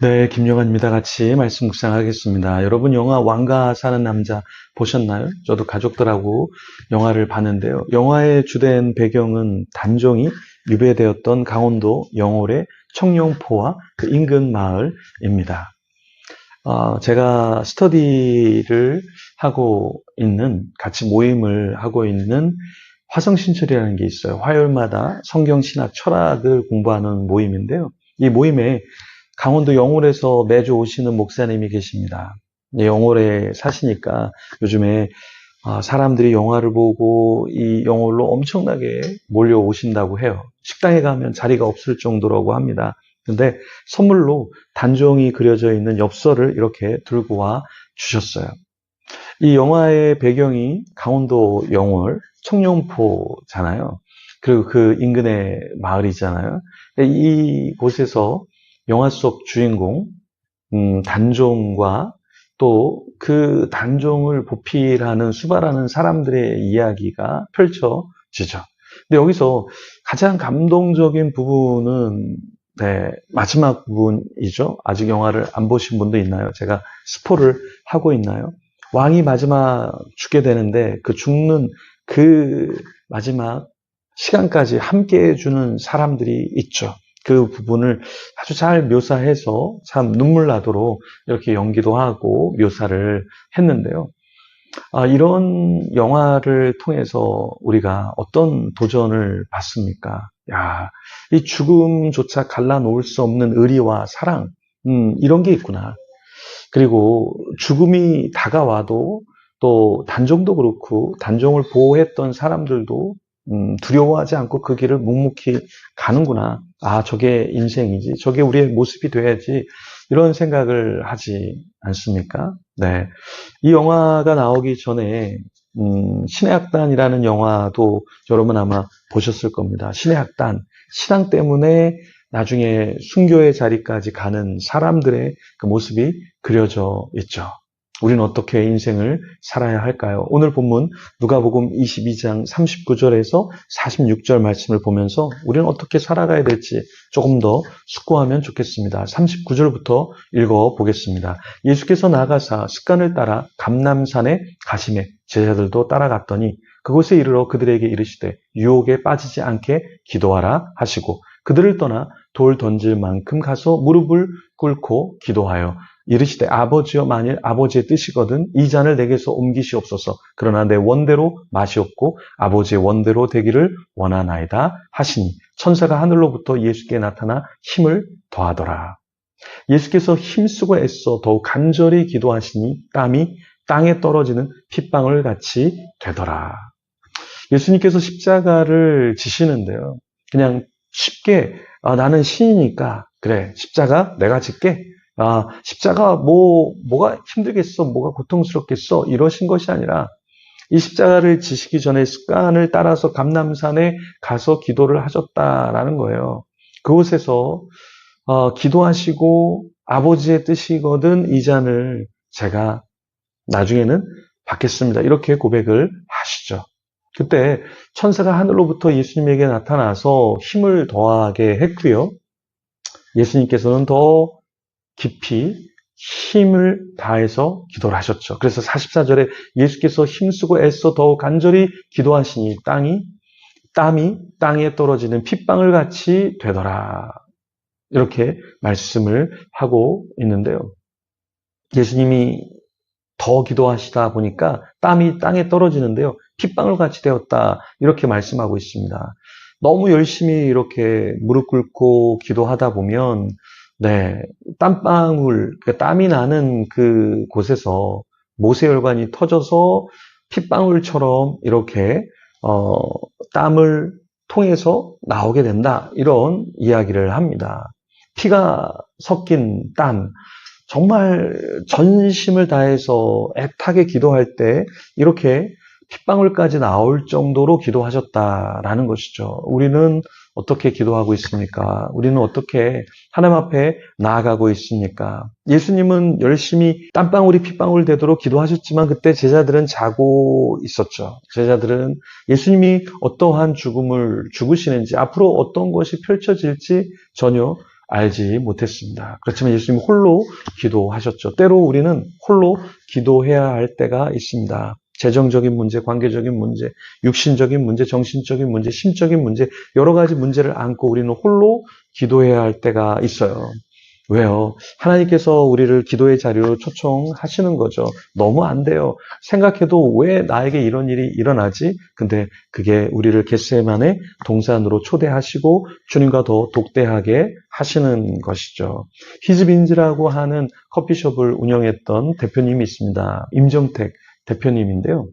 네, 김용환입니다. 같이 말씀 묵상하겠습니다. 여러분 영화 왕가 사는 남자 보셨나요? 저도 가족들하고 영화를 봤는데요. 영화의 주된 배경은 단종이 유배되었던 강원도 영월의 청룡포와 그 인근 마을입니다. 제가 스터디를 하고 있는, 같이 모임을 하고 있는 화성신철이라는 게 있어요. 화요일마다 성경, 신학, 철학을 공부하는 모임인데요. 이 모임에 강원도 영월에서 매주 오시는 목사님이 계십니다. 영월에 사시니까 요즘에 사람들이 영화를 보고 이 영월로 엄청나게 몰려오신다고 해요. 식당에 가면 자리가 없을 정도라고 합니다. 근데 선물로 단종이 그려져 있는 엽서를 이렇게 들고 와 주셨어요. 이 영화의 배경이 강원도 영월 청룡포잖아요. 그리고 그 인근의 마을이잖아요. 이곳에서 영화 속 주인공 단종과 또 그 단종을 보필하는 수발하는 사람들의 이야기가 펼쳐지죠. 근데 여기서 가장 감동적인 부분은 마지막 부분이죠. 아직 영화를 안 보신 분도 있나요? 제가 스포를 하고 있나요? 왕이 마지막 죽게 되는데 그 죽는 그 마지막 시간까지 함께 해주는 사람들이 있죠. 그 부분을 아주 잘 묘사해서 참 눈물 나도록 이렇게 연기도 하고 묘사를 했는데요. 이런 영화를 통해서 우리가 어떤 도전을 받습니까? 야, 이 죽음조차 갈라놓을 수 없는 의리와 사랑, 이런 게 있구나. 그리고 죽음이 다가와도 또 단종도 그렇고 단종을 보호했던 사람들도 두려워하지 않고 그 길을 묵묵히 가는구나. 저게 인생이지. 저게 우리의 모습이 돼야지. 이런 생각을 하지 않습니까? 네. 이 영화가 나오기 전에 신의 학단이라는 영화도 여러분 아마 보셨을 겁니다. 신의 학단, 신앙 때문에 나중에 순교의 자리까지 가는 사람들의 그 모습이 그려져 있죠. 우리는 어떻게 인생을 살아야 할까요? 오늘 본문 누가복음 22장 39절에서 46절 말씀을 보면서 우리는 어떻게 살아가야 될지 조금 더 숙고하면 좋겠습니다. 39절부터 읽어보겠습니다. 예수께서 나가사 습관을 따라 감람산에 가시매 제자들도 따라갔더니 그곳에 이르러 그들에게 이르시되 유혹에 빠지지 않게 기도하라 하시고 그들을 떠나 돌 던질 만큼 가서 무릎을 꿇고 기도하여 이르시되 아버지여 만일 아버지의 뜻이거든 이 잔을 내게서 옮기시옵소서. 그러나 내 원대로 마시옵고 아버지의 원대로 되기를 원하나이다 하시니 천사가 하늘로부터 예수께 나타나 힘을 더하더라. 예수께서 힘쓰고 애써 더욱 간절히 기도하시니 땀이 땅에 떨어지는 핏방울 같이 되더라. 예수님께서 십자가를 지시는데요. 그냥 쉽게 나는 신이니까 그래 십자가 내가 질게. 십자가 뭐가 힘들겠어, 뭐가 고통스럽겠어 이러신 것이 아니라 이 십자가를 지시기 전에 습관을 따라서 감람산에 가서 기도를 하셨다라는 거예요. 그곳에서 기도하시고 아버지의 뜻이거든 이 잔을 제가 나중에는 받겠습니다. 이렇게 고백을 하시죠. 그때 천사가 하늘로부터 예수님에게 나타나서 힘을 더하게 했고요. 예수님께서는 더 깊이 힘을 다해서 기도를 하셨죠. 그래서 44절에 예수께서 힘쓰고 애써 더욱 간절히 기도하시니 땀이 땅에 떨어지는 핏방울 같이 되더라. 이렇게 말씀을 하고 있는데요. 예수님이 더 기도하시다 보니까 땀이 땅에 떨어지는데요. 핏방울 같이 되었다. 이렇게 말씀하고 있습니다. 너무 열심히 이렇게 무릎 꿇고 기도하다 보면 땀방울, 땀이 나는 그 곳에서 모세혈관이 터져서 핏방울처럼 이렇게 땀을 통해서 나오게 된다. 이런 이야기를 합니다. 피가 섞인 땀, 정말 전심을 다해서 애타게 기도할 때 이렇게 핏방울까지 나올 정도로 기도하셨다라는 것이죠. 우리는 어떻게 기도하고 있습니까? 우리는 어떻게 하나님 앞에 나아가고 있습니까? 예수님은 열심히 땀방울이 핏방울 되도록 기도하셨지만 그때 제자들은 자고 있었죠. 제자들은 예수님이 어떠한 죽음을 죽으시는지 앞으로 어떤 것이 펼쳐질지 전혀 알지 못했습니다. 그렇지만 예수님 홀로 기도하셨죠. 때로 우리는 홀로 기도해야 할 때가 있습니다. 재정적인 문제, 관계적인 문제, 육신적인 문제, 정신적인 문제, 심적인 문제, 여러 가지 문제를 안고 우리는 홀로 기도해야 할 때가 있어요. 왜요? 하나님께서 우리를 기도의 자리로 초청하시는 거죠. 너무 안 돼요. 생각해도 왜 나에게 이런 일이 일어나지? 근데 그게 우리를 겟세마네 동산으로 초대하시고 주님과 더 독대하게 하시는 것이죠. 히즈빈즈라고 하는 커피숍을 운영했던 대표님이 있습니다. 임정택 대표님인데요.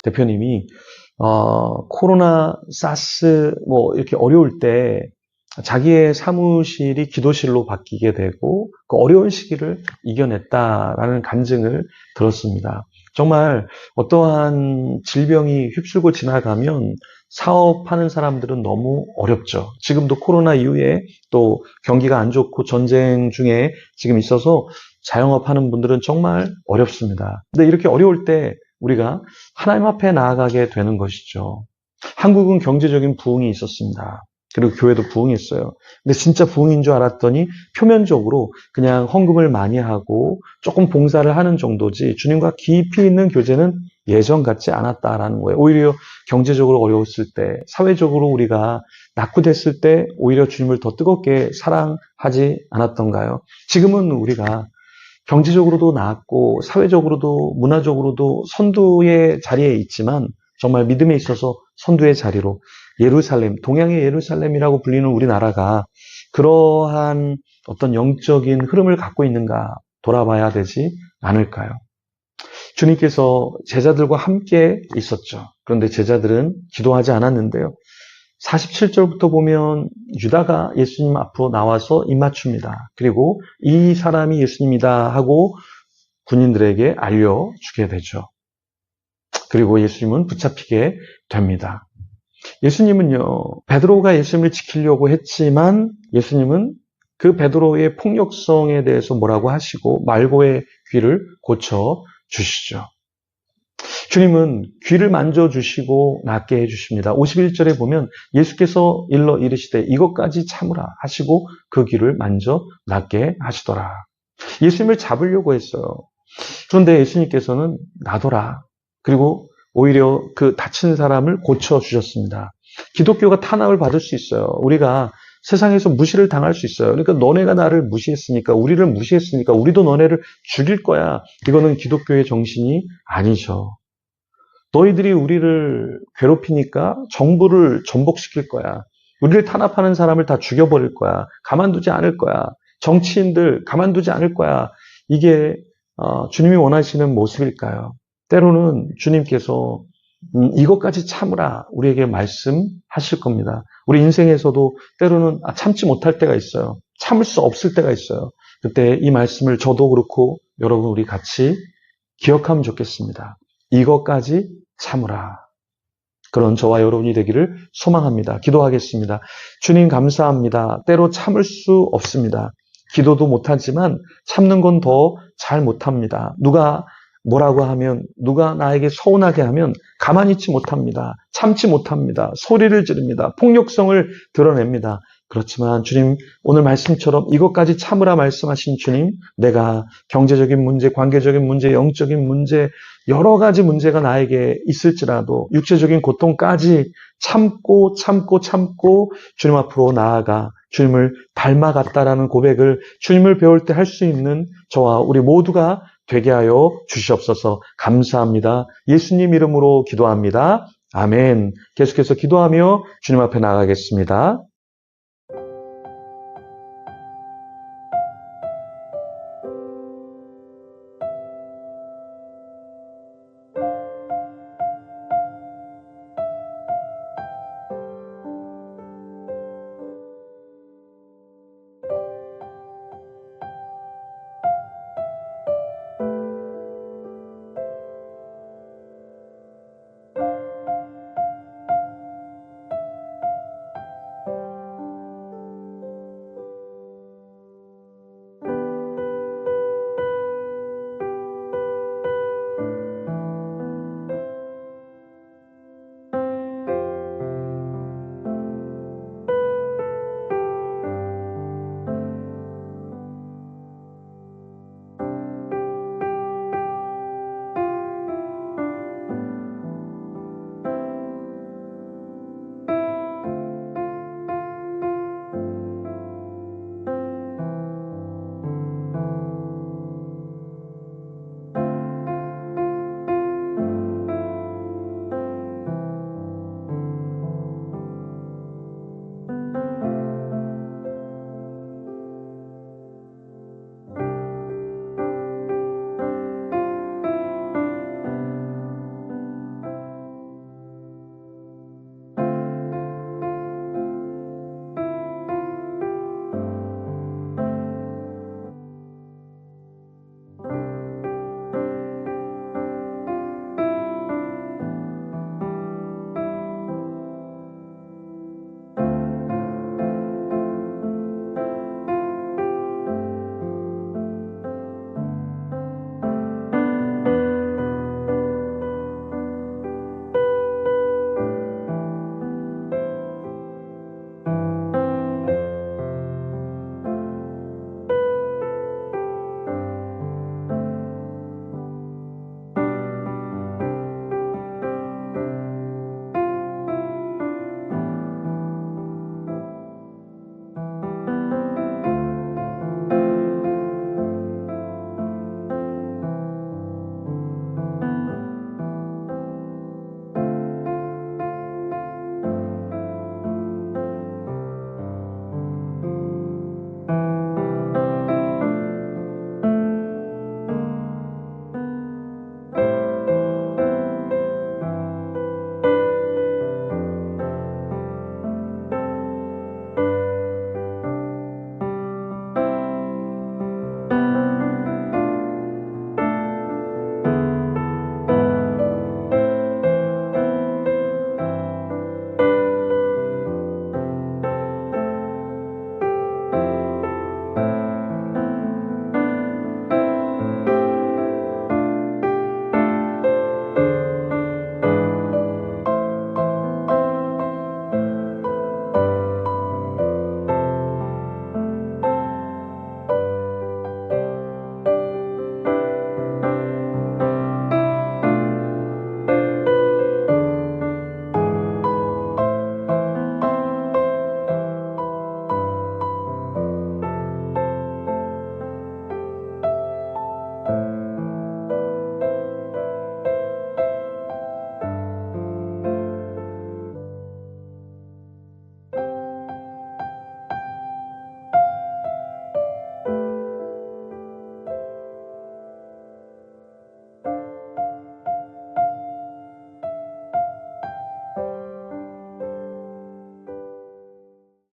대표님이 코로나, 사스 이렇게 어려울 때 자기의 사무실이 기도실로 바뀌게 되고 그 어려운 시기를 이겨냈다라는 간증을 들었습니다. 정말 어떠한 질병이 휩쓸고 지나가면 사업하는 사람들은 너무 어렵죠. 지금도 코로나 이후에 또 경기가 안 좋고 전쟁 중에 지금 있어서 자영업하는 분들은 정말 어렵습니다. 근데 이렇게 어려울 때 우리가 하나님 앞에 나아가게 되는 것이죠. 한국은 경제적인 부흥이 있었습니다. 그리고 교회도 부흥했어요. 근데 진짜 부흥인 줄 알았더니 표면적으로 그냥 헌금을 많이 하고 조금 봉사를 하는 정도지 주님과 깊이 있는 교제는 예전 같지 않았다라는 거예요. 오히려 경제적으로 어려웠을 때, 사회적으로 우리가 낙후됐을 때 오히려 주님을 더 뜨겁게 사랑하지 않았던가요? 지금은 우리가 경제적으로도 나았고 사회적으로도 문화적으로도 선두의 자리에 있지만 정말 믿음에 있어서 선두의 자리로 예루살렘, 동양의 예루살렘이라고 불리는 우리나라가 그러한 어떤 영적인 흐름을 갖고 있는가 돌아봐야 되지 않을까요? 주님께서 제자들과 함께 있었죠. 그런데 제자들은 기도하지 않았는데요. 47절부터 보면 유다가 예수님 앞으로 나와서 입맞춥니다. 그리고 이 사람이 예수님이다 하고 군인들에게 알려주게 되죠. 그리고 예수님은 붙잡히게 됩니다. 예수님은요, 베드로가 예수님을 지키려고 했지만 예수님은 그 베드로의 폭력성에 대해서 뭐라고 하시고 말고의 귀를 고쳐주시죠. 주님은 귀를 만져주시고 낫게 해주십니다. 51절에 보면 예수께서 일러 이르시되 이것까지 참으라 하시고 그 귀를 만져 낫게 하시더라. 예수님을 잡으려고 했어요. 그런데 예수님께서는 놔둬라. 그리고 오히려 그 다친 사람을 고쳐주셨습니다. 기독교가 탄압을 받을 수 있어요. 우리가 세상에서 무시를 당할 수 있어요. 그러니까 너네가 나를 무시했으니까, 우리를 무시했으니까 우리도 너네를 죽일 거야. 이거는 기독교의 정신이 아니죠. 너희들이 우리를 괴롭히니까 정부를 전복시킬 거야. 우리를 탄압하는 사람을 다 죽여버릴 거야. 가만두지 않을 거야. 정치인들 가만두지 않을 거야. 이게 주님이 원하시는 모습일까요? 때로는 주님께서 이것까지 참으라 우리에게 말씀하실 겁니다. 우리 인생에서도 때로는 참지 못할 때가 있어요. 참을 수 없을 때가 있어요. 그때 이 말씀을 저도 그렇고 여러분 우리 같이 기억하면 좋겠습니다. 이것까지 참으라. 그런 저와 여러분이 되기를 소망합니다. 기도하겠습니다. 주님 감사합니다. 때로 참을 수 없습니다. 기도도 못하지만 참는 건 더 잘 못합니다. 누가 뭐라고 하면, 누가 나에게 서운하게 하면 가만히 있지 못합니다. 참지 못합니다. 소리를 지릅니다. 폭력성을 드러냅니다. 그렇지만 주님, 오늘 말씀처럼 이것까지 참으라 말씀하신 주님, 내가 경제적인 문제, 관계적인 문제, 영적인 문제, 여러 가지 문제가 나에게 있을지라도 육체적인 고통까지 참고 주님 앞으로 나아가 주님을 닮아갔다라는 고백을 주님을 배울 때 할 수 있는 저와 우리 모두가 되게 하여 주시옵소서. 감사합니다. 예수님 이름으로 기도합니다. 아멘. 계속해서 기도하며 주님 앞에 나가겠습니다.